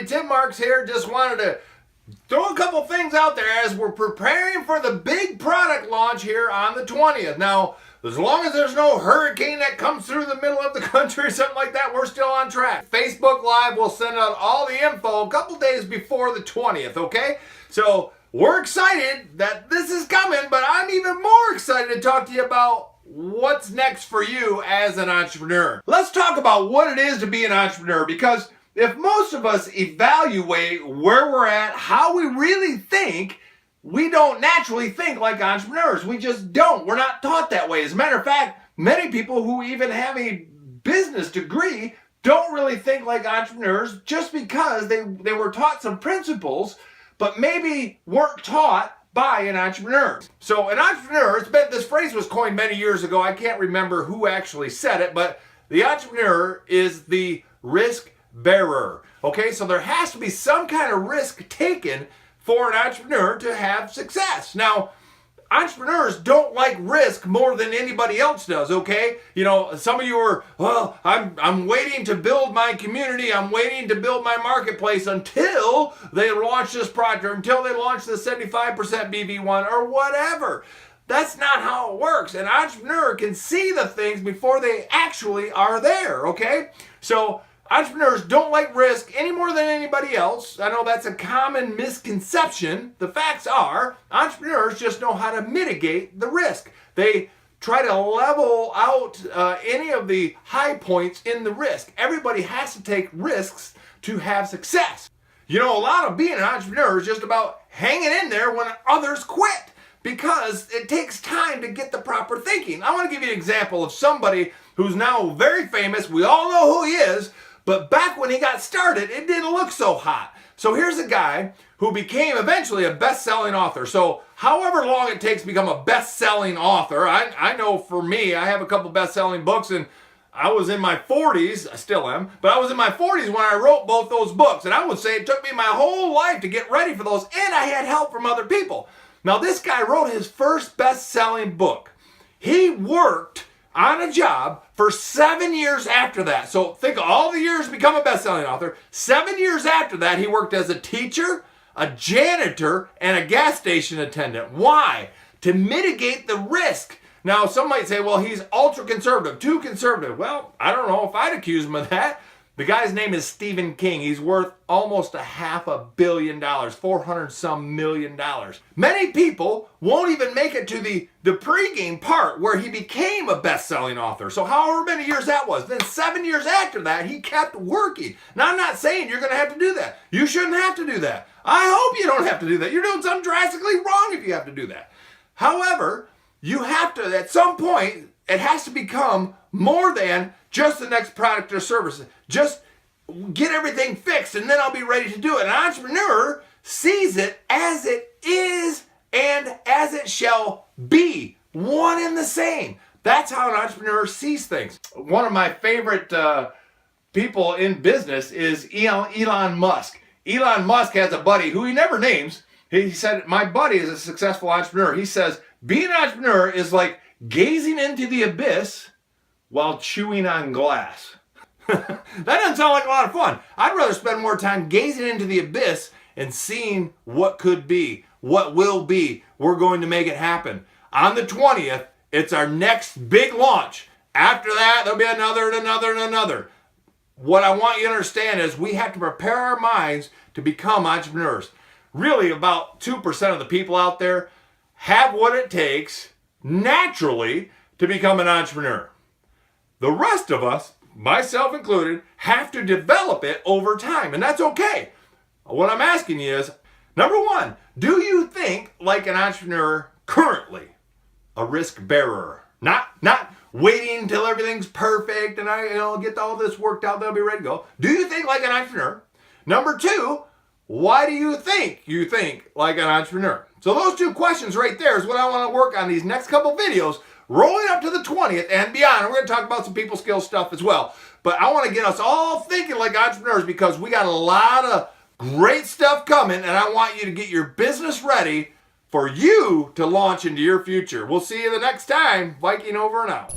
everybody, Tim Marks here. Just wanted to throw a couple things out there as we're preparing for the big product launch here on the 20th. Now, as long as there's no hurricane that comes through the middle of the country or something like that, we're still on track. Facebook Live will send out all the info a couple days before the 20th, okay? So we're excited that this is coming, but I'm even more excited to talk to you about what's next for you as an entrepreneur. Let's talk about what it is to be an entrepreneur, because if most of us evaluate where we're at, how we really think, we don't naturally think like entrepreneurs. We just don't. We're not taught that way. As a matter of fact, many people who even have a business degree don't really think like entrepreneurs just because they were taught some principles, but maybe weren't taught by an entrepreneur. So an entrepreneur, this phrase was coined many years ago. I can't remember who actually said it, but the entrepreneur is the risk bearer. Okay, so there has to be some kind of risk taken for an entrepreneur to have success. Now, entrepreneurs don't like risk more than anybody else does, okay? You know, some of you are, well, I'm waiting to build my community, I'm waiting to build my marketplace until they launch this product, or until they launch the 75% BV1 or whatever. That's not how it works. An entrepreneur can see the things before they actually are there, okay? So entrepreneurs don't like risk any more than anybody else. I know that's a common misconception. The facts are, entrepreneurs just know how to mitigate the risk. They try to level out any of the high points in the risk. Everybody has to take risks to have success. You know, a lot of being an entrepreneur is just about hanging in there when others quit, because it takes time to get the proper thinking. I want to give you an example of somebody who's now very famous. We all know who he is. But back when he got started, it didn't look so hot. So here's a guy who became eventually a best-selling author. So however long it takes to become a best-selling author, I know for me, I have a couple best-selling books, and I was in my 40s, I still am, but I was in my 40s when I wrote both those books. And I would say it took me my whole life to get ready for those, and I had help from other people. Now this guy wrote his first best-selling book. He worked on a job for 7 years after that. So think of all the years to become a best-selling author. 7 years after that, he worked as a teacher, a janitor, and a gas station attendant. Why? To mitigate the risk. Now, some might say, well, he's ultra-conservative, too conservative. Well, I don't know if I'd accuse him of that. The guy's name is Stephen King. He's worth almost $500 million, 400-some million dollars. Many people won't even make it to the pregame part where he became a best-selling author. So however many years that was, then 7 years after that, he kept working. Now, I'm not saying you're going to have to do that. You shouldn't have to do that. I hope you don't have to do that. You're doing something drastically wrong if you have to do that. However, you have to, at some point, it has to become more than just the next product or service. Just get everything fixed and then I'll be ready to do it. An entrepreneur sees it as it is and as it shall be. One and the same. That's how an entrepreneur sees things. One of my favorite people in business is Elon Musk. Elon Musk has a buddy who he never names. He said, my buddy is a successful entrepreneur. He says, being an entrepreneur is like gazing into the abyss while chewing on glass. That doesn't sound like a lot of fun. I'd rather spend more time gazing into the abyss and seeing what could be, what will be. We're going to make it happen. On the 20th, it's our next big launch. After that, there'll be another and another and another. What I want you to understand is we have to prepare our minds to become entrepreneurs. Really, about 2% of the people out there have what it takes naturally to become an entrepreneur. The rest of us, myself included, have to develop it over time, and that's okay. What I'm asking you is, number one, do you think like an entrepreneur currently? A risk bearer. Not waiting until everything's perfect and I get all this worked out, they'll be ready to go. Do you think like an entrepreneur? Number two, why do you think like an entrepreneur? So those two questions right there is what I want to work on these next couple videos, rolling up to the 20th and beyond. We're going to talk about some people skills stuff as well. But I want to get us all thinking like entrepreneurs, because we got a lot of great stuff coming, and I want you to get your business ready for you to launch into your future. We'll see you the next time. Viking over and out.